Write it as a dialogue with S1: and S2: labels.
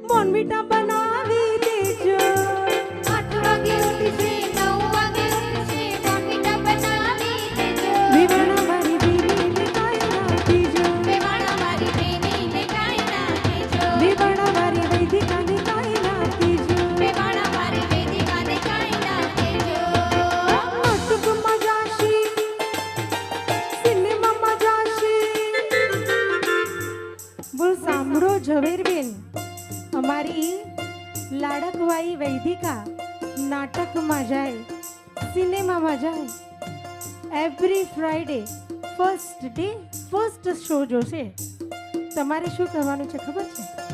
S1: Bournvita બનાવી દેજો
S2: 8 વાગે ઉઠશે 9 વાગે ઉઠશે બોનવીટા બનાવી દેજો
S1: વિવાણા મારી બેનીને કાંઈ નાખીજો
S2: વેવાણા મારી બેનીને કાંઈ નાખીજો
S1: વિવાણા મારી વૈદિકાને કાંઈ નાખીજો
S2: વેવાણા મારી વેદિકાને કાંઈ નાખીજો
S1: નાટકમાં જાશી સિનેમામાં જાશી બોલ સાંભળો ઝવેરબેન અમારી લાડકવાઈ વૈદિકા નાટકમાં જાય સિનેમામાં જાય એવરી ફ્રાઈડે ફર્સ્ટ શો જોશે તમારે શું કરવાનું છે ખબર છે